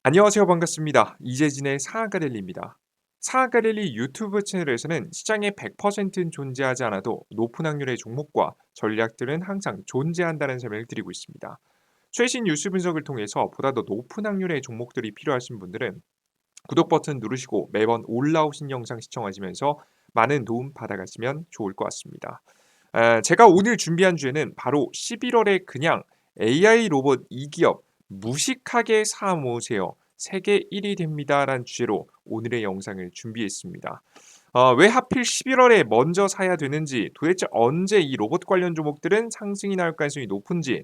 안녕하세요. 반갑습니다. 이재진의 상한가랠리입니다. 상한가랠리 유튜브 채널에서는 시장에 100%는 존재하지 않아도 높은 확률의 종목과 전략들은 항상 존재한다는 설명을 드리고 있습니다. 최신 뉴스 분석을 통해서 보다 더 높은 확률의 종목들이 필요하신 분들은 구독 버튼 누르시고 매번 올라오신 영상 시청하시면서 많은 도움 받아가시면 좋을 것 같습니다. 제가 오늘 준비한 주제는 바로 11월에 그냥 AI 로봇 2기업 무식하게 사 모으세요. 세계 1위 됩니다라는 주제로 오늘의 영상을 준비했습니다. 왜 하필 11월에 먼저 사야 되는지, 도대체 언제 이 로봇 관련 종목들은 상승이 나올 가능성이 높은지,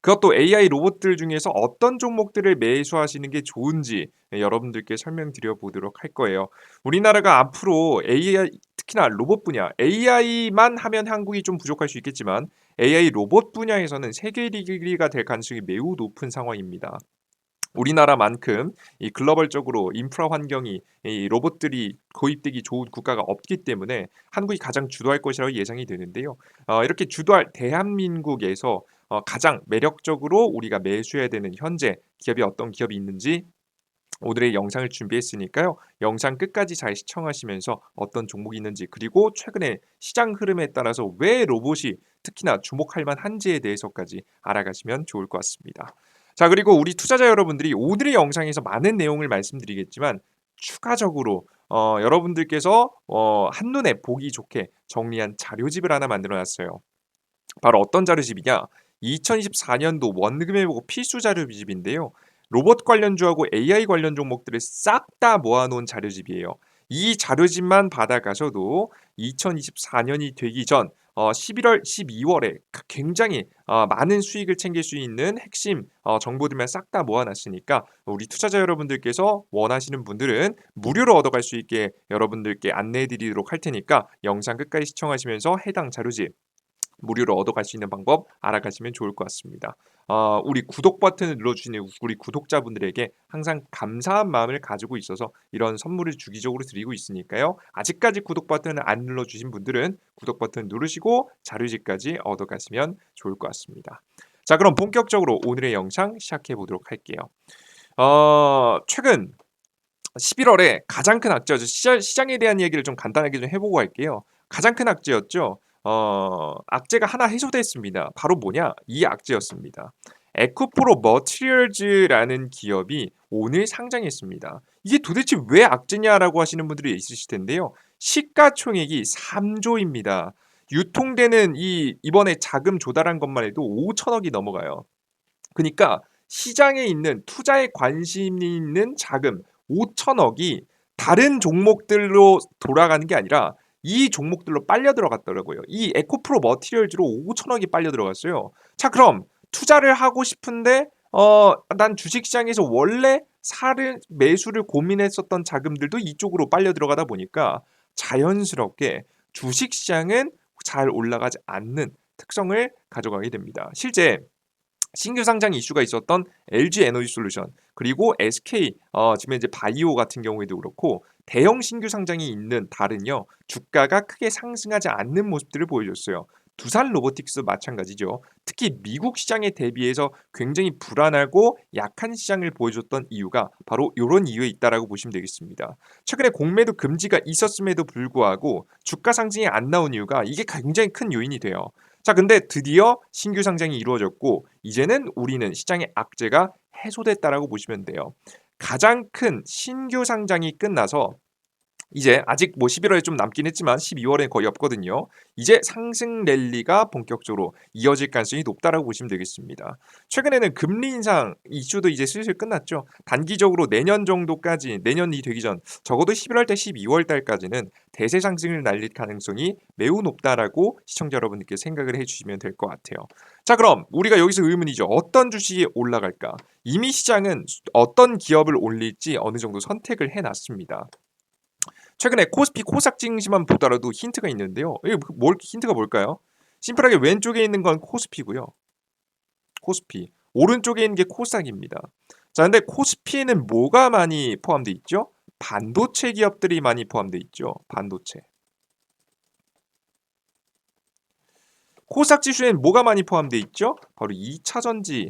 그것도 AI 로봇들 중에서 어떤 종목들을 매수하시는 게 좋은지 여러분들께 설명드려 보도록 할 거예요. 우리나라가 앞으로 AI, 특히나 로봇 분야, AI만 하면 한국이 좀 부족할 수 있겠지만 AI 로봇 분야에서는 세계 1위가 될 가능성이 매우 높은 상황입니다. 우리나라만큼 이 글로벌적으로 인프라 환경이 이 로봇들이 도입되기 좋은 국가가 없기 때문에 한국이 가장 주도할 것이라고 예상이 되는데요. 이렇게 주도할 대한민국에서 가장 매력적으로 우리가 매수해야 되는 현재 기업이 어떤 기업이 있는지 오늘의 영상을 준비했으니까요. 영상 끝까지 잘 시청하시면서 어떤 종목이 있는지, 그리고 최근에 시장 흐름에 따라서 왜 로봇이 특히나 주목할 만한지에 대해서까지 알아가시면 좋을 것 같습니다. 자, 그리고 우리 투자자 여러분들이 오늘의 영상에서 많은 내용을 말씀드리겠지만 추가적으로 여러분들께서 한눈에 보기 좋게 정리한 자료집을 하나 만들어 놨어요. 바로 어떤 자료집이냐? 2024년도 원금에 보고 필수 자료집인데요. 로봇 관련주하고 AI 관련 종목들을 싹 다 모아놓은 자료집이에요. 이 자료집만 받아가셔도 2024년이 되기 전 11월, 12월에 굉장히 많은 수익을 챙길 수 있는 핵심 정보들만 싹 다 모아놨으니까 우리 투자자 여러분들께서 원하시는 분들은 무료로 얻어갈 수 있게 여러분들께 안내해드리도록 할 테니까 영상 끝까지 시청하시면서 해당 자료집 무료로 얻어갈 수 있는 방법 알아가시면 좋을 것 같습니다. 우리 구독 버튼을 눌러주시는 우리 구독자분들에게 항상 감사한 마음을 가지고 있어서 이런 선물을 주기적으로 드리고 있으니까요. 아직까지 구독 버튼을 안 눌러주신 분들은 구독 버튼 누르시고 자료집까지 얻어가시면 좋을 것 같습니다. 자, 그럼 본격적으로 오늘의 영상 시작해 보도록 할게요. 최근 11월에 가장 큰 악재였죠. 시장에 대한 얘기를 좀 간단하게 좀 해보고 할게요. 가장 큰 악재였죠. 악재가 하나 해소됐습니다. 바로 뭐냐? 이 악재였습니다. 에코프로 머티리얼즈라는 기업이 오늘 상장했습니다. 이게 도대체 왜 악재냐라고 하시는 분들이 있으실 텐데요. 시가총액이 3조입니다. 유통되는 이번에 자금 조달한 것만 해도 5천억이 넘어가요. 그러니까 시장에 있는 투자에 관심이 있는 자금 5천억이 다른 종목들로 돌아가는 게 아니라 이 종목들로 빨려 들어갔더라고요. 이 에코프로 머티리얼즈로 5천억이 빨려 들어갔어요. 자, 그럼 투자를 하고 싶은데 난 주식시장에서 원래 사를 매수를 고민했었던 자금들도 이쪽으로 빨려 들어가다 보니까 자연스럽게 주식시장은 잘 올라가지 않는 특성을 가져가게 됩니다. 실제 신규 상장 이슈가 있었던 LG 에너지 솔루션 그리고 SK 지금 이제 바이오 같은 경우에도 그렇고 대형 신규 상장이 있는 달은요 주가가 크게 상승하지 않는 모습들을 보여줬어요. 두산 로보틱스 마찬가지죠. 특히 미국 시장에 대비해서 굉장히 불안하고 약한 시장을 보여줬던 이유가 바로 이런 이유에 있다라고 보시면 되겠습니다. 최근에 공매도 금지가 있었음에도 불구하고 주가 상승이 안 나온 이유가 이게 굉장히 큰 요인이 돼요. 자, 근데 드디어 신규 상장이 이루어졌고 이제는 우리는 시장의 악재가 해소됐다라고 보시면 돼요. 가장 큰 신규 상장이 끝나서 이제 아직 뭐 11월에 좀 남긴 했지만 12월엔 거의 없거든요. 이제 상승 랠리가 본격적으로 이어질 가능성이 높다라고 보시면 되겠습니다. 최근에는 금리 인상 이슈도 이제 슬슬 끝났죠. 단기적으로 내년 정도까지 내년이 되기 전 적어도 11월 달 12월 달까지는 대세 상승을 날릴 가능성이 매우 높다라고 시청자 여러분들께 생각을 해주시면 될 것 같아요. 자, 그럼 우리가 여기서 의문이죠. 어떤 주식이 올라갈까? 이미 시장은 어떤 기업을 올릴지 어느 정도 선택을 해놨습니다. 최근에 코스피 코스닥 증시만 보더라도 힌트가 있는데요. 이게 힌트가 뭘까요? 심플하게 왼쪽에 있는 건 코스피고요. 코스피. 오른쪽에 있는 게 코스닥입니다. 자, 근데 코스피에는 뭐가 많이 포함되어 있죠? 반도체 기업들이 많이 포함되어 있죠. 반도체. 코스닥 지수에는 뭐가 많이 포함되어 있죠? 바로 2차 전지.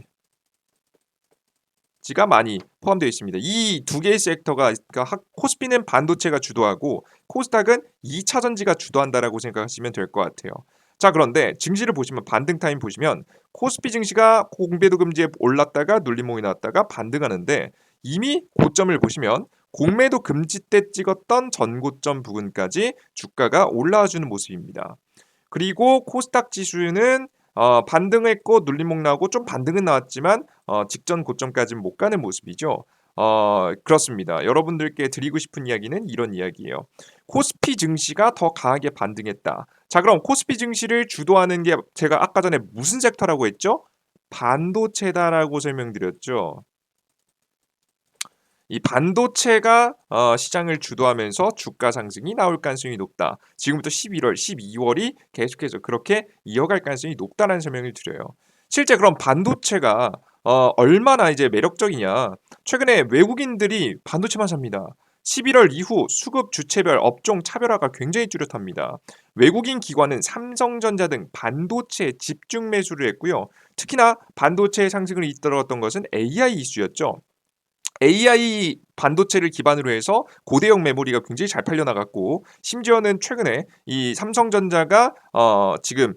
지가 많이 포함되어 있습니다. 이 두 개의 섹터가 그러니까 코스피는 반도체가 주도하고 코스닥은 2차 전지가 주도한다라고 생각하시면 될 것 같아요. 자, 그런데 증시를 보시면 반등 타임 보시면 코스피 증시가 공매도 금지에 올랐다가 눌림목이 나왔다가 반등하는데 이미 고점을 보시면 공매도 금지 때 찍었던 전고점 부근까지 주가가 올라와 주는 모습입니다. 그리고 코스닥 지수는 반등했고 눌림목 나오고 좀 반등은 나왔지만 직전 고점까지는 못 가는 모습이죠. 그렇습니다. 여러분들께 드리고 싶은 이야기는 이런 이야기예요. 코스피 증시가 더 강하게 반등했다. 자, 그럼 코스피 증시를 주도하는 게 제가 아까 전에 무슨 섹터라고 했죠? 반도체다라고 설명드렸죠. 이 반도체가 시장을 주도하면서 주가 상승이 나올 가능성이 높다. 지금부터 11월, 12월이 계속해서 그렇게 이어갈 가능성이 높다는 설명을 드려요. 실제 그럼 반도체가 얼마나 이제 매력적이냐? 최근에 외국인들이 반도체만 삽니다. 11월 이후 수급 주체별 업종 차별화가 굉장히 뚜렷합니다. 외국인 기관은 삼성전자 등 반도체 집중 매수를 했고요. 특히나 반도체 상승을 이끌었던 것은 AI 이슈였죠. AI 반도체를 기반으로 해서 고대형 메모리가 굉장히 잘 팔려 나갔고 심지어는 최근에 이 삼성전자가 지금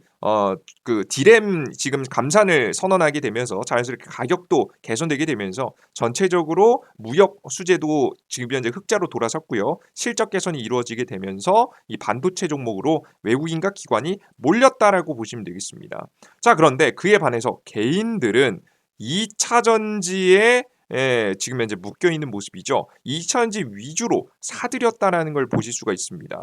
그 디램 지금 감산을 선언하게 되면서 자연스럽게 가격도 개선되게 되면서 전체적으로 무역 수제도 지금 현재 흑자로 돌아섰고요. 실적 개선이 이루어지게 되면서 이 반도체 종목으로 외국인과 기관이 몰렸다라고 보시면 되겠습니다. 자, 그런데 그에 반해서 개인들은 2차 전지에 지금 현재 묶여 있는 모습이죠. 2차전지 위주로 사들였다라는 걸 보실 수가 있습니다.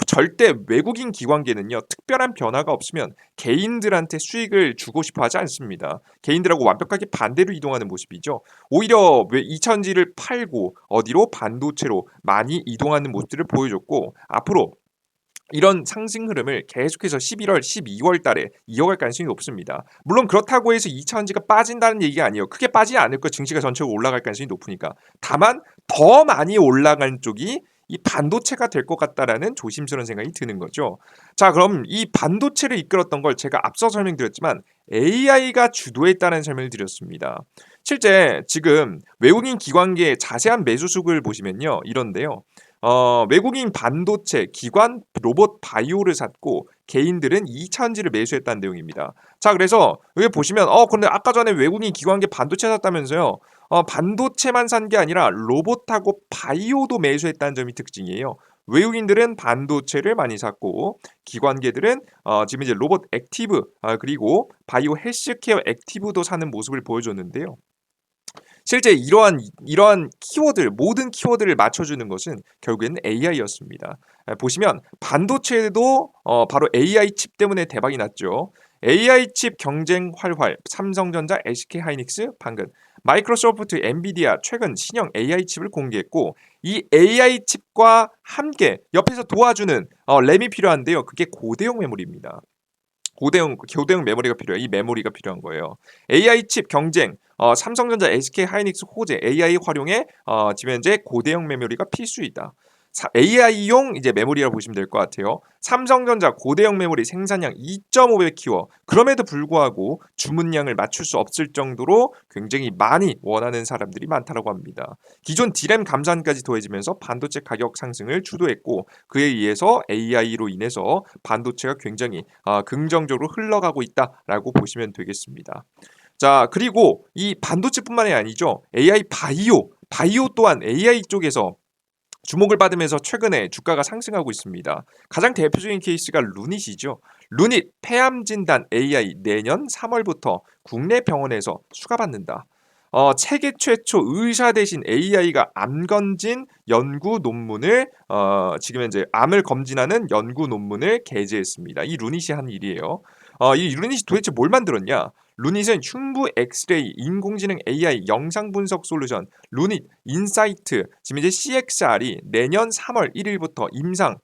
절대 외국인 기관계는요, 특별한 변화가 없으면 개인들한테 수익을 주고 싶어 하지 않습니다. 개인들하고 완벽하게 반대로 이동하는 모습이죠. 오히려 2차전지를 팔고 어디로 반도체로 많이 이동하는 모습들을 보여줬고 앞으로 이런 상승 흐름을 계속해서 11월, 12월 달에 이어갈 가능성이 높습니다. 물론 그렇다고 해서 2차전지가 빠진다는 얘기가 아니에요. 크게 빠지지 않을 거 증시가 전체적으로 올라갈 가능성이 높으니까. 다만 더 많이 올라간 쪽이 이 반도체가 될 것 같다라는 조심스러운 생각이 드는 거죠. 자, 그럼 이 반도체를 이끌었던 걸 제가 앞서 설명드렸지만 AI가 주도했다는 설명을 드렸습니다. 실제 지금 외국인 기관계의 자세한 매수 수급을 보시면요. 이런데요. 외국인 반도체, 기관, 로봇 바이오를 샀고 개인들은 2차전지를 매수했다는 내용입니다. 자, 그래서 여기 보시면 근데 아까 전에 외국인 기관계 반도체 샀다면서요. 반도체만 산 게 아니라 로봇하고 바이오도 매수했다는 점이 특징이에요. 외국인들은 반도체를 많이 샀고 기관계들은 지금 이제 로봇 액티브 그리고 바이오 헬스케어 액티브도 사는 모습을 보여줬는데요. 실제 이러한 키워드 모든 키워드를 맞춰주는 것은 결국에는 AI였습니다. 보시면 반도체도 바로 AI 칩 때문에 대박이 났죠. AI 칩 경쟁 활활 삼성전자, SK하이닉스 방금 마이크로소프트, 엔비디아 최근 신형 AI 칩을 공개했고 이 AI 칩과 함께 옆에서 도와주는 램이 필요한데요. 그게 고대용 메모리입니다. 고대용 메모리가 필요해요. 이 메모리가 필요한 거예요. AI 칩 경쟁, 삼성전자, SK 하이닉스 호재 AI 활용에 지금 현재 고대형 메모리가 필수이다. AI용 이제 메모리라고 보시면 될 것 같아요. 삼성전자 고대형 메모리 생산량 2.5배 키워 그럼에도 불구하고 주문량을 맞출 수 없을 정도로 굉장히 많이 원하는 사람들이 많다고 합니다. 기존 디램 감산까지 더해지면서 반도체 가격 상승을 주도했고 그에 의해서 AI로 인해서 반도체가 굉장히 긍정적으로 흘러가고 있다라고 보시면 되겠습니다. 자, 그리고 이 반도체뿐만이 아니죠. AI 바이오 또한 AI 쪽에서 주목을 받으면서 최근에 주가가 상승하고 있습니다. 가장 대표적인 케이스가 루닛이죠. 루닛 폐암 진단 AI 내년 3월부터 국내 병원에서 수가받는다. 세계 최초 의사 대신 AI가 암 검진 연구 논문을 지금 현재 암을 검진하는 연구 논문을 게재했습니다. 이 루닛이 한 일이에요. 이 루닛이 도대체 뭘 만들었냐? 루닛은 흉부 엑스레이, 인공지능 AI 영상 분석 솔루션, 루닛 인사이트, 지금 이제 CXR이 내년 3월 1일부터 임상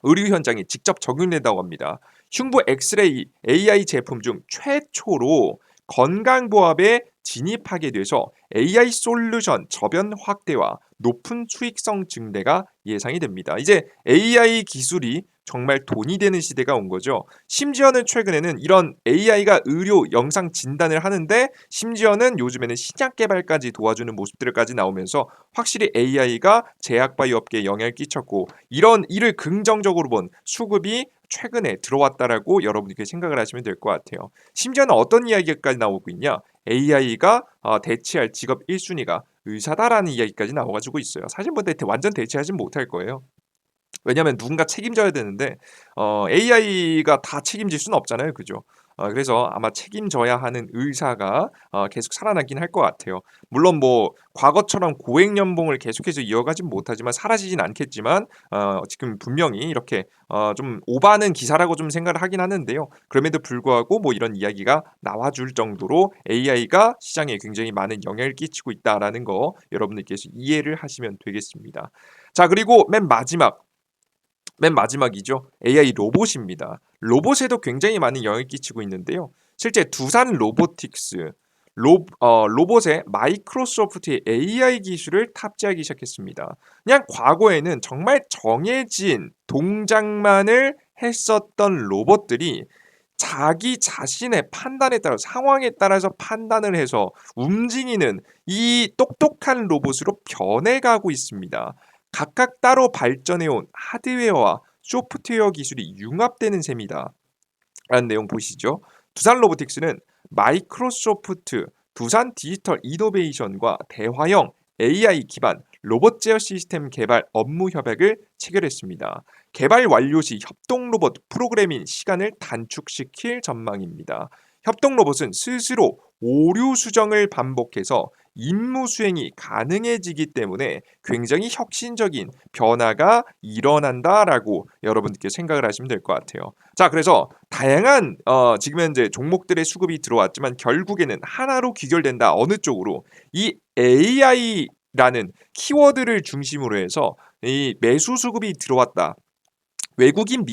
의료 현장에 직접 적용된다고 합니다. 흉부 엑스레이 AI 제품 중 최초로 건강보합에 진입하게 돼서 AI 솔루션 저변 확대와 높은 수익성 증대가 예상이 됩니다. 이제 AI 기술이 정말 돈이 되는 시대가 온 거죠. 심지어는 최근에는 이런 AI가 의료 영상 진단을 하는데 심지어는 요즘에는 신약 개발까지 도와주는 모습들까지 나오면서 확실히 AI가 제약 바이오 업계에 영향을 끼쳤고 이런 일을 긍정적으로 본 수급이 최근에 들어왔다라고 여러분들께 생각을 하시면 될 것 같아요. 심지어는 어떤 이야기까지 나오고 있냐? AI가 대체할 직업 1순위가 의사다라는 이야기까지 나와가지고 있어요. 사실 뭐 완전 대체하진 못할 거예요. 왜냐하면 누군가 책임져야 되는데 AI가 다 책임질 수는 없잖아요. 그죠? 그래서 아마 책임져야 하는 의사가 계속 살아나긴 할 것 같아요. 물론 뭐 과거처럼 고액 연봉을 계속해서 이어가진 못하지만 사라지진 않겠지만 지금 분명히 이렇게 좀 오바는 기사라고 좀 생각을 하긴 하는데요. 그럼에도 불구하고 뭐 이런 이야기가 나와줄 정도로 AI가 시장에 굉장히 많은 영향을 끼치고 있다라는 거 여러분들께서 이해를 하시면 되겠습니다. 자, 그리고 맨 마지막이죠. AI 로봇입니다. 로봇에도 굉장히 많은 영향을 끼치고 있는데요. 실제 두산 로보틱스 로봇에 마이크로소프트의 AI 기술을 탑재하기 시작했습니다. 그냥 과거에는 정말 정해진 동작만을 했었던 로봇들이 자기 자신의 판단에 따라 상황에 따라서 판단을 해서 움직이는 이 똑똑한 로봇으로 변해가고 있습니다. 각각 따로 발전해온 하드웨어와 소프트웨어 기술이 융합되는 셈이다. 라는 내용 보시죠. 두산 로보틱스는 마이크로소프트 두산 디지털 이노베이션과 대화형 AI 기반 로봇 제어 시스템 개발 업무 협약을 체결했습니다. 개발 완료 시 협동 로봇 프로그래밍 시간을 단축시킬 전망입니다. 협동 로봇은 스스로 오류 수정을 반복해서 임무 수행이 가능해지기 때문에 굉장히 혁신적인 변화가 일어난다라고 여러분들께 생각을 하시면 될 것 같아요. 자, 그래서 다양한 지금 현재 종목들의 수급이 들어왔지만 결국에는 하나로 귀결된다. 어느 쪽으로? 이 AI라는 키워드를 중심으로 해서 이 매수 수급이 들어왔다. 외국인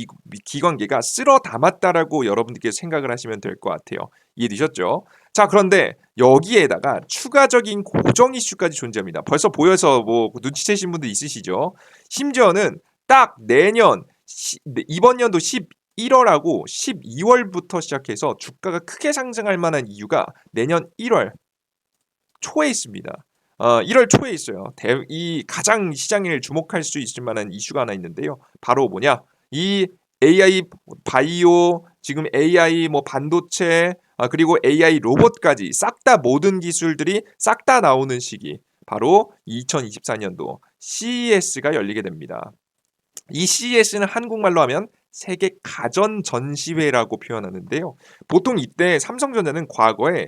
기관계가 쓸어 담았다라고 여러분들께 생각을 하시면 될 것 같아요. 이해되셨죠? 자, 그런데 여기에다가 추가적인 고정 이슈까지 존재합니다. 벌써 보여서 뭐 눈치채신 분들 있으시죠? 심지어는 딱 내년 이번 연도 11월하고 12월부터 시작해서 주가가 크게 상승할 만한 이유가 내년 1월 초에 있습니다. 1월 초에 있어요. 이 가장 시장을 주목할 수 있을 만한 이슈가 하나 있는데요. 바로 뭐냐? 이 AI 바이오, 지금 AI 뭐 반도체, 그리고 AI 로봇까지 싹 다 모든 기술들이 싹 다 나오는 시기. 바로 2024년도 CES가 열리게 됩니다. 이 CES는 한국말로 하면 세계 가전 전시회라고 표현하는데요. 보통 이때 삼성전자는 과거에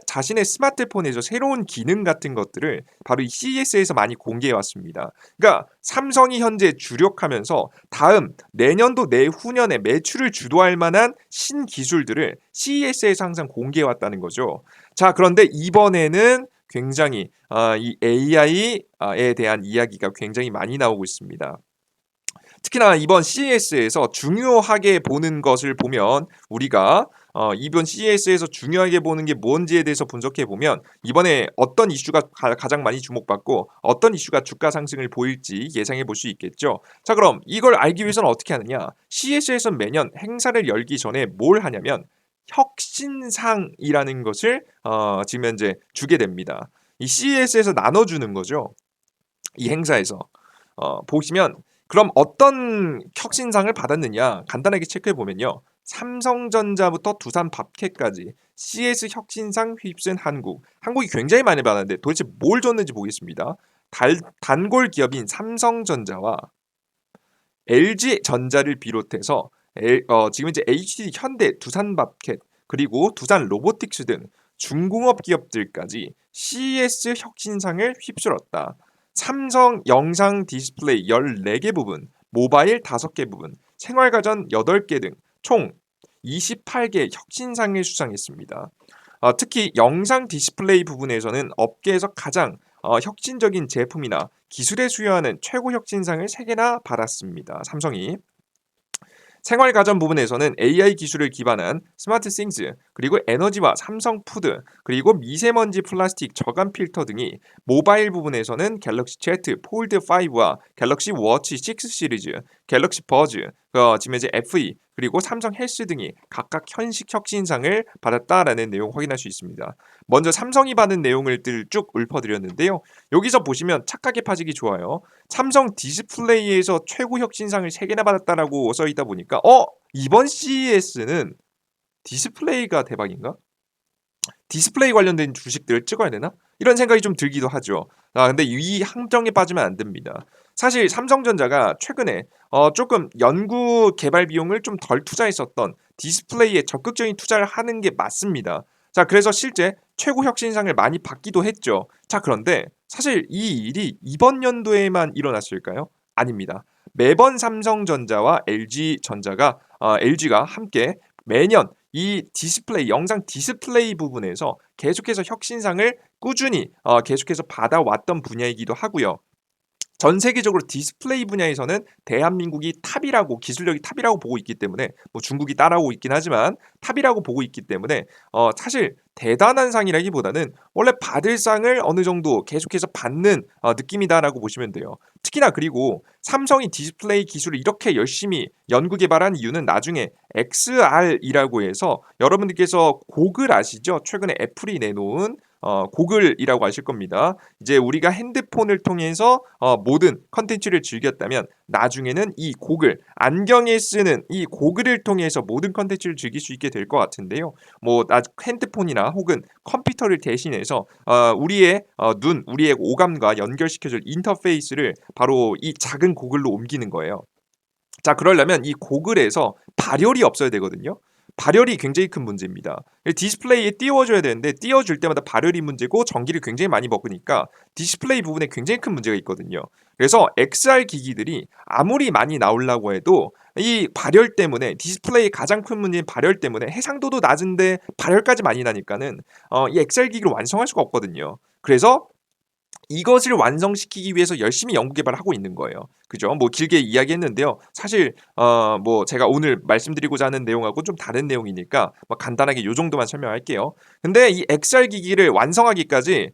자신의 스마트폰에서 새로운 기능 같은 것들을 바로 이 CES에서 많이 공개해 왔습니다. 그러니까 삼성이 현재 주력하면서 다음 내년도 내후년에 매출을 주도할 만한 신기술들을 CES에서 항상 공개해 왔다는 거죠. 자, 그런데 이번에는 굉장히 이 AI에 대한 이야기가 굉장히 많이 나오고 있습니다. 특히나 이번 CES에서 중요하게 보는 것을 보면 우리가 이번 CES에서 중요하게 보는 게 뭔지에 대해서 분석해 보면 이번에 어떤 이슈가 가장 많이 주목받고 어떤 이슈가 주가 상승을 보일지 예상해 볼 수 있겠죠. 자, 그럼 이걸 알기 위해서는 어떻게 하느냐? CES에서는 매년 행사를 열기 전에 뭘 하냐면 혁신상이라는 것을 지금 현재 주게 됩니다. 이 CES에서 나눠주는 거죠. 이 행사에서 보시면 그럼 어떤 혁신상을 받았느냐 간단하게 체크해 보면요. 삼성전자부터 두산 밥캣까지 CS 혁신상 휩쓴 한국이 굉장히 많이 받았는데 도대체 뭘 줬는지 보겠습니다. 단골 기업인 삼성전자와 LG전자를 비롯해서 지금 이제 HD 현대 두산밥켓 그리고 두산 로보틱스 등 중공업 기업들까지 CES 혁신상을 휩쓸었다. 삼성 영상 디스플레이 14개 부분, 모바일 5개 부분, 생활가전 8개 등 총 28개 혁신상을 수상했습니다. 특히 영상 디스플레이 부분에서는 업계에서 가장 혁신적인 제품이나 기술에 수여하는 최고 혁신상을 3개나 받았습니다. 삼성이. 생활가전 부분에서는 AI 기술을 기반한 스마트 싱스, 그리고 에너지와 삼성푸드, 그리고 미세먼지 플라스틱 저감 필터 등이 모바일 부분에서는 갤럭시 Z 폴드 5와 갤럭시 워치 6 시리즈, 갤럭시 버즈, 지금 이제 FE 그리고 삼성 헬스 등이 각각 현식 혁신상을 받았다라는 내용 확인할 수 있습니다. 먼저 삼성이 받은 내용을 쭉 읊어드렸는데요. 여기서 보시면 착각에 빠지기 좋아요. 삼성 디스플레이에서 최고 혁신상을 3개나 받았다라고 써 있다 보니까 이번 CES는 디스플레이가 대박인가? 디스플레이 관련된 주식들을 찍어야 되나? 이런 생각이 좀 들기도 하죠. 근데 이 함정에 빠지면 안 됩니다. 사실 삼성전자가 최근에 조금 연구 개발 비용을 좀 덜 투자했었던 디스플레이에 적극적인 투자를 하는 게 맞습니다. 자, 그래서 실제 최고 혁신상을 많이 받기도 했죠. 자, 그런데 사실 이 일이 이번 연도에만 일어났을까요? 아닙니다. 매번 삼성전자와 LG가 함께 매년 이 디스플레이, 영상 디스플레이 부분에서 계속해서 혁신상을 꾸준히 계속해서 받아왔던 분야이기도 하고요. 전 세계적으로 디스플레이 분야에서는 대한민국이 탑이라고, 기술력이 탑이라고 보고 있기 때문에, 뭐 중국이 따라오고 있긴 하지만 탑이라고 보고 있기 때문에 사실 대단한 상이라기보다는 원래 받을 상을 어느 정도 계속해서 받는 느낌이다라고 보시면 돼요. 특히나 그리고 삼성이 디스플레이 기술을 이렇게 열심히 연구 개발한 이유는 나중에 XR이라고 해서, 여러분들께서 고글 아시죠? 최근에 애플이 내놓은 고글이라고 아실 겁니다. 이제 우리가 핸드폰을 통해서 모든 컨텐츠를 즐겼다면 나중에는 이 고글, 안경에 쓰는 이 고글을 통해서 모든 컨텐츠를 즐길 수 있게 될 것 같은데요. 뭐 핸드폰이나 혹은 컴퓨터를 대신해서 우리의 눈, 우리의 오감과 연결시켜줄 인터페이스를 바로 이 작은 고글로 옮기는 거예요. 자, 그러려면 이 고글에서 발열이 없어야 되거든요. 발열이 굉장히 큰 문제입니다. 디스플레이에 띄워줘야 되는데 띄워줄 때마다 발열이 문제고 전기를 굉장히 많이 먹으니까 디스플레이 부분에 굉장히 큰 문제가 있거든요. 그래서 XR 기기들이 아무리 많이 나오려고 해도 이 발열 때문에, 디스플레이 가장 큰 문제인 발열 때문에, 해상도도 낮은데 발열까지 많이 나니까는 이 XR 기기를 완성할 수가 없거든요. 그래서 이것을 완성시키기 위해서 열심히 연구 개발을 하고 있는 거예요. 그죠? 뭐 길게 이야기했는데요. 사실 뭐 제가 오늘 말씀드리고자 하는 내용하고 좀 다른 내용이니까 뭐 간단하게 요 정도만 설명할게요. 근데 이 XR 기기를 완성하기까지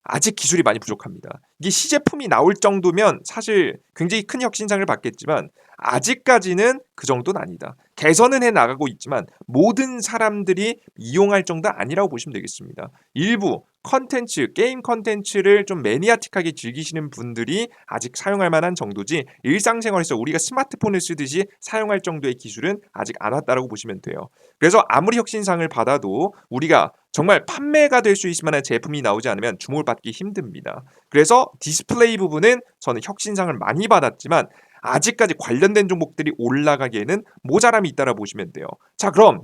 아직 기술이 많이 부족합니다. 이게 시제품이 나올 정도면 사실 굉장히 큰 혁신상을 받겠지만 아직까지는 그 정도는 아니다. 개선은 해 나가고 있지만 모든 사람들이 이용할 정도는 아니라고 보시면 되겠습니다. 일부 컨텐츠, 게임 컨텐츠를 좀 매니아틱하게 즐기시는 분들이 아직 사용할 만한 정도지, 일상생활에서 우리가 스마트폰을 쓰듯이 사용할 정도의 기술은 아직 안 왔다라고 보시면 돼요. 그래서 아무리 혁신상을 받아도 우리가 정말 판매가 될 수 있을 만한 제품이 나오지 않으면 주목을 받기 힘듭니다. 그래서 디스플레이 부분은 저는 혁신상을 많이 받았지만 아직까지 관련된 종목들이 올라가기에는 모자람이 있다고 보시면 돼요. 자, 그럼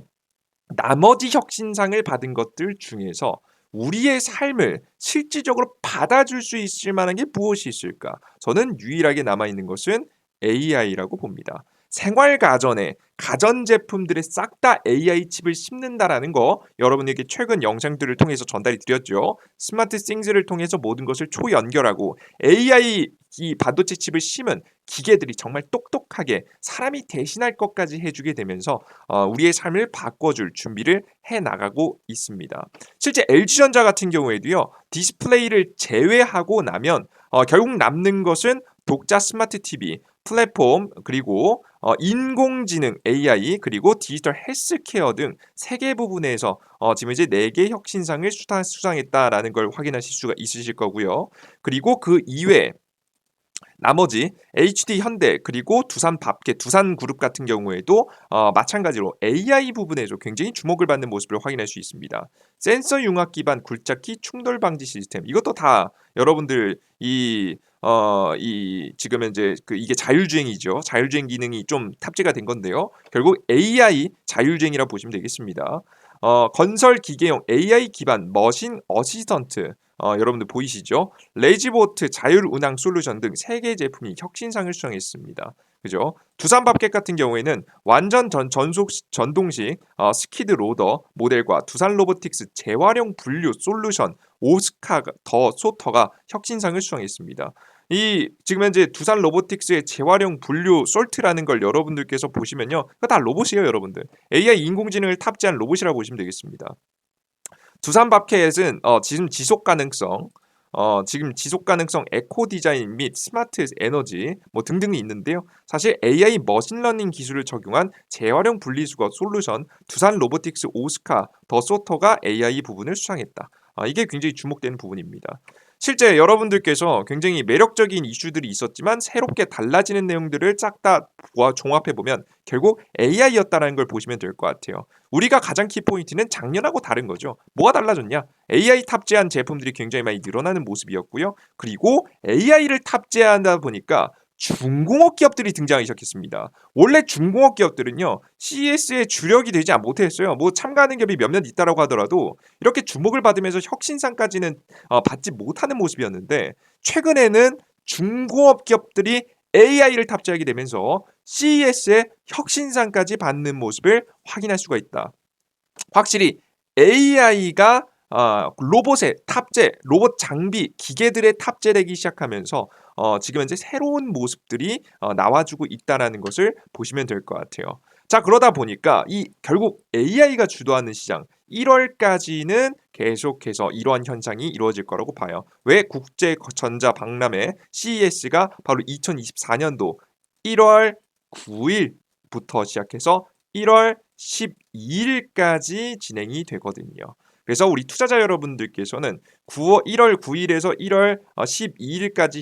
나머지 혁신상을 받은 것들 중에서 우리의 삶을 실질적으로 받아줄 수 있을 만한 게 무엇이 있을까? 저는 유일하게 남아있는 것은 AI라고 봅니다. 생활 가전에 가전제품들에 싹 다 AI 칩을 심는다라는 거 여러분에게 최근 영상들을 통해서 전달이 드렸죠. 스마트 싱즈를 통해서 모든 것을 초연결하고 AI 이 반도체 칩을 심은 기계들이 정말 똑똑하게 사람이 대신할 것까지 해주게 되면서 우리의 삶을 바꿔줄 준비를 해나가고 있습니다. 실제 LG전자 같은 경우에도요. 디스플레이를 제외하고 나면 결국 남는 것은 독자 스마트 TV, 플랫폼, 그리고 인공지능 AI, 그리고 디지털 헬스케어 등 3개 부분에서 지금 이제 4개 혁신상을 수상했다라는 걸 확인하실 수가 있으실 거고요. 그리고 그 이외에 나머지 HD 현대 그리고 두산 밥개, 두산그룹 같은 경우에도 마찬가지로 AI 부분에서 굉장히 주목을 받는 모습을 확인할 수 있습니다. 센서 융합 기반 굴착기 충돌 방지 시스템, 이것도 다 여러분들 이 지금 이제 이게 자율주행이죠. 자율주행 기능이 좀 탑재가 된 건데요. 결국 AI 자율주행이라고 보시면 되겠습니다. 건설 기계용 AI 기반 머신 어시스턴트, 여러분들 보이시죠? 레지보트 자율 운항 솔루션 등 3개 제품이 혁신상을 수상했습니다. 그죠? 두산 밥켓 같은 경우에는 완전 전동식 스키드 로더 모델과 두산 로보틱스 재활용 분류 솔루션 오스카 더 소터가 혁신상을 수상했습니다. 이 지금 현재 두산 로보틱스의 재활용 분류 솔트라는 걸 여러분들께서 보시면요, 그거 다 로봇이에요, 여러분들. AI 인공지능을 탑재한 로봇이라고 보시면 되겠습니다. 두산 밥켓은 지금 지속 가능성, 지금 지속 가능성 에코 디자인 및 스마트 에너지 뭐 등등이 있는데요. 사실 AI 머신러닝 기술을 적용한 재활용 분리수거 솔루션 두산 로보틱스 오스카 더 소터가 AI 부분을 수상했다. 이게 굉장히 주목되는 부분입니다. 실제 여러분들께서 굉장히 매력적인 이슈들이 있었지만 새롭게 달라지는 내용들을 싹 다 종합해 보면 결국 AI였다라는 걸 보시면 될 것 같아요. 우리가 가장 키포인트는 작년하고 다른 거죠. 뭐가 달라졌냐? AI 탑재한 제품들이 굉장히 많이 늘어나는 모습이었고요. 그리고 AI를 탑재하다 보니까 중공업 기업들이 등장하기 시작했습니다. 원래 중공업 기업들은요, CES의 주력이 되지 못했어요. 뭐 참가하는 기업이 몇몇 있다라고 하더라도 이렇게 주목을 받으면서 혁신상까지는 받지 못하는 모습이었는데 최근에는 중공업 기업들이 AI를 탑재하게 되면서 CES의 혁신상까지 받는 모습을 확인할 수가 있다. 확실히 AI가 로봇의 탑재, 로봇 장비, 기계들에 탑재되기 시작하면서 지금 현재 새로운 모습들이 나와주고 있다라는 것을 보시면 될 것 같아요. 자, 그러다 보니까 이 결국 AI가 주도하는 시장 1월까지는 계속해서 이러한 현상이 이루어질 거라고 봐요. 왜 국제전자박람회 CES가 바로 2024년도 1월 9일부터 시작해서 1월 12일까지 진행이 되거든요. 그래서 우리 투자자 여러분들께서는 1월 9일에서 1월 12일까지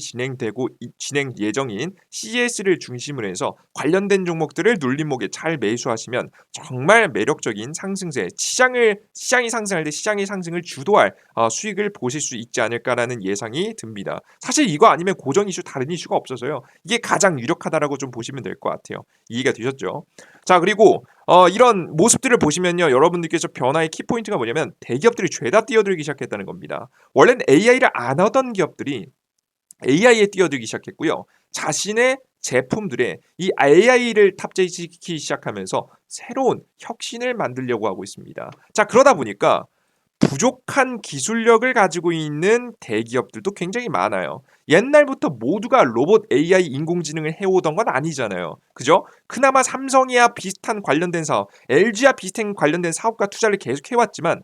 진행 예정인 CES를 중심으로 해서 관련된 종목들을 눌림목에 잘 매수하시면 정말 매력적인 상승세, 시장이 상승할 때 시장의 상승을 주도할 수익을 보실 수 있지 않을까라는 예상이 듭니다. 사실 이거 아니면 고정 이슈 다른 이슈가 없어서요. 이게 가장 유력하다라고 좀 보시면 될 것 같아요. 이해가 되셨죠? 자, 그리고 이런 모습들을 보시면요, 여러분들께서 변화의 키포인트가 뭐냐면 대기업들이 죄다 뛰어들기 시작했다는 겁니다. 원래는 AI를 안 하던 기업들이 AI에 뛰어들기 시작했고요. 자신의 제품들에 이 AI를 탑재시키기 시작하면서 새로운 혁신을 만들려고 하고 있습니다. 자, 그러다 보니까 부족한 기술력을 가지고 있는 대기업들도 굉장히 많아요. 옛날부터 모두가 로봇 AI 인공지능을 해오던 건 아니잖아요. 그죠? 그나마 삼성이야 비슷한 관련된 사업, LG야 비슷한 관련된 사업과 투자를 계속 해왔지만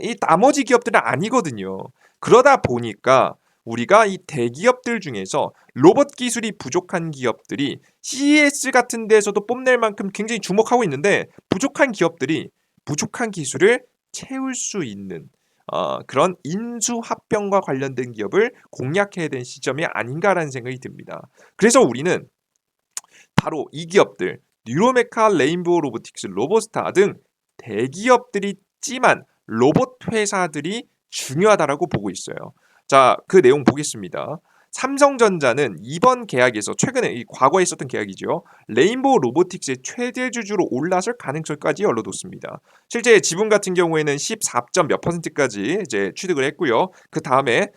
이 나머지 기업들은 아니거든요. 그러다 보니까 우리가 이 대기업들 중에서 로봇 기술이 부족한 기업들이 CES 같은 데서도 뽐낼 만큼 굉장히 주목하고 있는데 부족한 기업들이 부족한 기술을 채울 수 있는 그런 인수합병과 관련된 기업을 공략해야 되는 시점이 아닌가라는 생각이 듭니다. 그래서 우리는 바로 이 기업들 뉴로메카, 레인보우 로보틱스, 로보스타 등 대기업들이 찜한 로봇 회사들이 중요하다라고 보고 있어요. 자, 그 내용 보겠습니다. 삼성전자는 이번 계약에서 최근에 과거에 있었던 계약이죠. 레인보우 로보틱스의 최대 주주로 올라설 가능성까지 열어뒀습니다. 실제 지분 같은 경우에는 14. 몇 %까지 이제 취득을 했고요. 그 다음에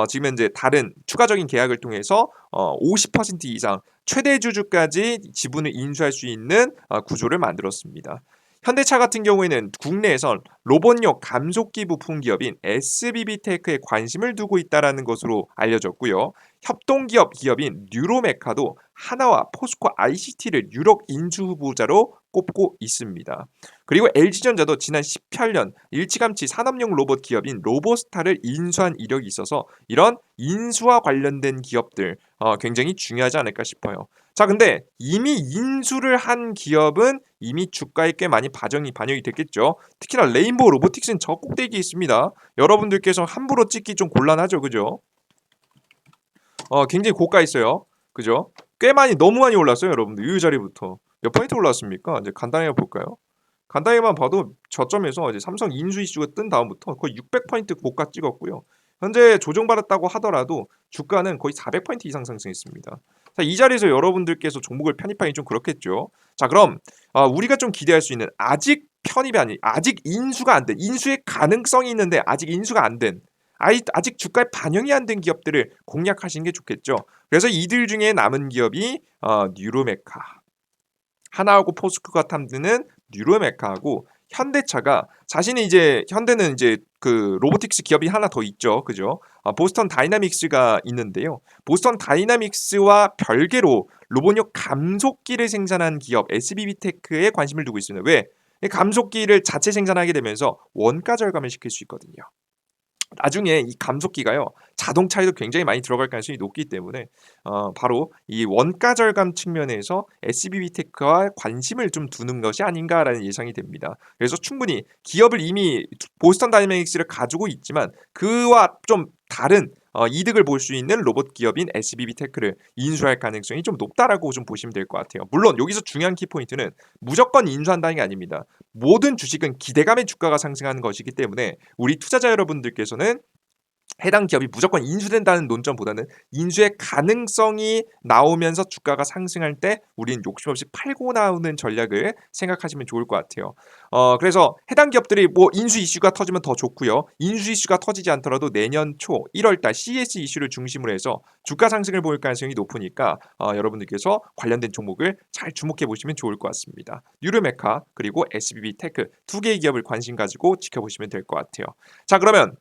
지금 이제 다른 추가적인 계약을 통해서 50% 이상 최대 주주까지 지분을 인수할 수 있는 구조를 만들었습니다. 현대차 같은 경우에는 국내에선 로봇용 감속기 부품 기업인 SBB테크에 관심을 두고 있다는 것으로 알려졌고요. 기업인 뉴로메카도 하나와 포스코 ICT를 유럽 인수 후보자로 꼽고 있습니다. 그리고 LG전자도 지난 18년 일찌감치 산업용 로봇 기업인 로보스타를 인수한 이력이 있어서 이런 인수와 관련된 기업들 굉장히 중요하지 않을까 싶어요. 자, 근데 이미 인수를 한 기업은 이미 주가에 꽤 많이 반영이 됐겠죠. 특히나 레인보우 로보틱스는 저 꼭대기에 있습니다. 여러분들께서 함부로 찍기 좀 곤란하죠, 그죠? 굉장히 고가에 있어요. 그죠? 꽤 많이 너무 많이 올랐어요, 여러분들. 이 자리부터 몇 포인트 올랐습니까? 이제 간단히 볼까요? 간단히만 봐도 저점에서 이제 삼성 인수 이슈가 뜬 다음부터 거의 600포인트 고가 찍었고요. 현재 조정받았다고 하더라도 주가는 거의 400포인트 이상 상승했습니다. 자, 이 자리에서 여러분들께서 종목을 편입하기 좀 그렇겠죠. 자, 그럼 우리가 좀 기대할 수 있는 아직 인수가 안 된, 인수의 가능성이 있는데 아직 인수가 안 된, 아직 주가에 반영이 안 된 기업들을 공략하시는 게 좋겠죠. 그래서 이들 중에 남은 기업이 뉴로메카, 하나하고 포스코가 탐드는 뉴로메카하고 현대차가 현대는 이제 그 로보틱스 기업이 하나 더 있죠, 그죠? 보스턴 다이나믹스가 있는데요. 보스턴 다이나믹스와 별개로 로봇용 감속기를 생산한 기업 SBB테크에 관심을 두고 있습니다. 왜? 이 감속기를 자체 생산하게 되면서 원가 절감을 시킬 수 있거든요. 나중에 이 감속기가요, 자동차에도 굉장히 많이 들어갈 가능성이 높기 때문에 바로 이 원가 절감 측면에서 SBB테크와 관심을 좀 두는 것이 아닌가라는 예상이 됩니다. 그래서 충분히 기업을 이미 보스턴 다이내믹스를 가지고 있지만 그와 좀 다른 이득을 볼 수 있는 로봇 기업인 SBB테크를 인수할 가능성이 좀 높다라고 좀 보시면 될 것 같아요. 물론 여기서 중요한 키포인트는 무조건 인수한다는 게 아닙니다. 모든 주식은 기대감의 주가가 상승하는 것이기 때문에 우리 투자자 여러분들께서는 해당 기업이 무조건 인수된다는 논점보다는 인수의 가능성이 나오면서 주가가 상승할 때 우리는 욕심 없이 팔고 나오는 전략을 생각하시면 좋을 것 같아요. 그래서 해당 기업들이 뭐 인수 이슈가 터지면 더 좋고요. 인수 이슈가 터지지 않더라도 내년 초 1월 달 CES 이슈를 중심으로 해서 주가 상승을 보일 가능성이 높으니까 여러분들께서 관련된 종목을 잘 주목해 보시면 좋을 것 같습니다. 뉴르메카 그리고 SBB테크 두 개의 기업을 관심 가지고 지켜보시면 될 것 같아요. 자, 그러면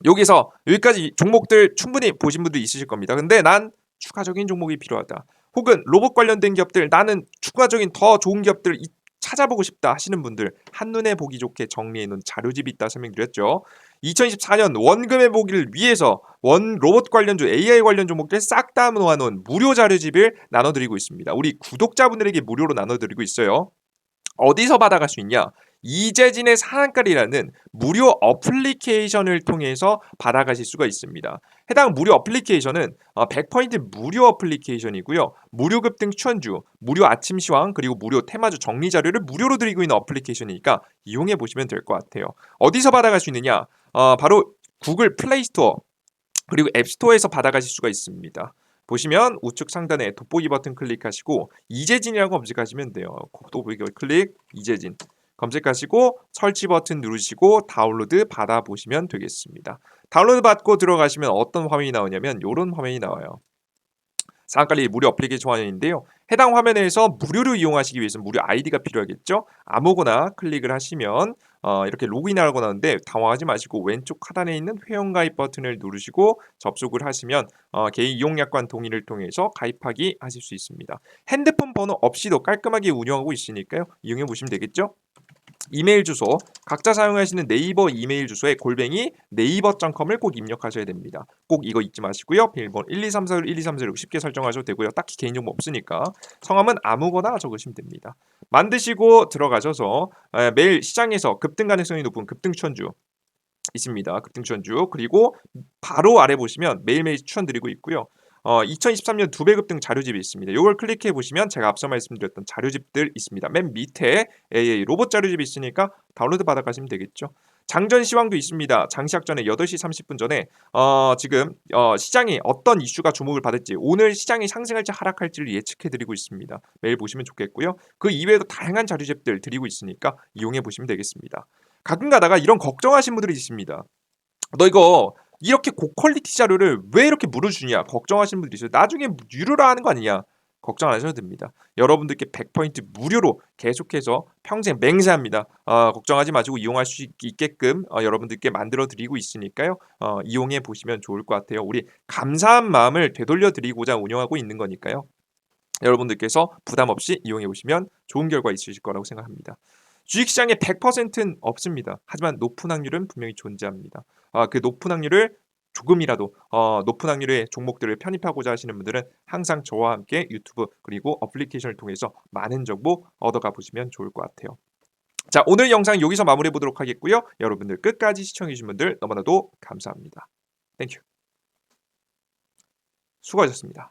여기서 여기까지 종목들 충분히 보신 분도 있으실 겁니다. 근데 난 추가적인 종목이 필요하다. 혹은 로봇 관련된 기업들 나는 추가적인 더 좋은 기업들 찾아보고 싶다 하시는 분들 한눈에 보기 좋게 정리해 놓은 자료집이 있다 설명드렸죠. 2024년 원금의 보기를 위해서 원 로봇 관련주 AI 관련 종목들 싹 다 모아놓은 무료 자료집을 나눠드리고 있습니다. 우리 구독자분들에게 무료로 나눠드리고 있어요. 어디서 받아갈 수 있냐? 이재진의 상한가리라는 무료 어플리케이션을 통해서 받아가실 수가 있습니다. 해당 무료 어플리케이션은 100포인트 무료 어플리케이션이고요. 무료 급등 추천주, 무료 아침 시황 그리고 무료 테마주 정리 자료를 무료로 드리고 있는 어플리케이션이니까 이용해 보시면 될 것 같아요. 어디서 받아갈 수 있느냐? 바로 구글 플레이 스토어 그리고 앱스토어에서 받아가실 수가 있습니다. 보시면 우측 상단에 돋보기 버튼 클릭하시고 이재진이라고 검색하시면 돼요. 돋보기 클릭 이재진 검색하시고 설치 버튼 누르시고 다운로드 받아보시면 되겠습니다. 다운로드 받고 들어가시면 어떤 화면이 나오냐면 이런 화면이 나와요. 상한가리 무료 어플리케이션 화면인데요. 해당 화면에서 무료로 이용하시기 위해서는 무료 아이디가 필요하겠죠. 아무거나 클릭을 하시면 이렇게 로그인하라고 나오는데 당황하지 마시고 왼쪽 하단에 있는 회원가입 버튼을 누르시고 접속을 하시면 개인 이용약관 동의를 통해서 가입하기 하실 수 있습니다. 핸드폰 번호 없이도 깔끔하게 운영하고 있으니까요. 이용해 보시면 되겠죠. 이메일 주소 각자 사용하시는 네이버 이메일 주소에 골뱅이 네이버.com을 꼭 입력하셔야 됩니다. 꼭 이거 잊지 마시고요. 비밀번호 1234 1230 쉽게 설정하셔도 되고요. 딱히 개인정보 없으니까 성함은 아무거나 적으시면 됩니다. 만드시고 들어가셔서 매일 시장에서 급등 가능성이 높은 급등 추천주 있습니다. 급등 추천주 그리고 바로 아래 보시면 매일매일 추천드리고 있고요. 2023년 2배 급등 자료집이 있습니다. 이걸 클릭해 보시면 제가 앞서 말씀드렸던 자료집들 있습니다. 맨 밑에 AA 로봇 자료집이 있으니까 다운로드 받아가시면 되겠죠. 장전 시황도 있습니다. 장시작 전에 8시 30분 전에 지금 시장이 어떤 이슈가 주목을 받을지 오늘 시장이 상승할지 하락할지를 예측해 드리고 있습니다. 매일 보시면 좋겠고요. 그 이외에도 다양한 자료집들 드리고 있으니까 이용해 보시면 되겠습니다. 가끔 가다가 이런 걱정하시는 분들이 있습니다. 너 이거 이렇게 고퀄리티 자료를 왜 이렇게 물어주냐 걱정하시는 분들이 있어요. 나중에 유료로 하는 거 아니냐 걱정 안 하셔도 됩니다. 여러분들께 100포인트 무료로 계속해서 평생 맹세합니다. 걱정하지 마시고 이용할 수 있게끔 여러분들께 만들어 드리고 있으니까요. 이용해 보시면 좋을 것 같아요. 우리 감사한 마음을 되돌려 드리고자 운영하고 있는 거니까요. 여러분들께서 부담 없이 이용해 보시면 좋은 결과 있으실 거라고 생각합니다. 주식시장에 100%는 없습니다. 하지만 높은 확률은 분명히 존재합니다. 그 높은 확률을 조금이라도 높은 확률의 종목들을 편입하고자 하시는 분들은 항상 저와 함께 유튜브 그리고 어플리케이션을 통해서 많은 정보 얻어가 보시면 좋을 것 같아요. 자, 오늘 영상 여기서 마무리해 보도록 하겠고요. 여러분들 끝까지 시청해 주신 분들 너무나도 감사합니다. 땡큐. 수고하셨습니다.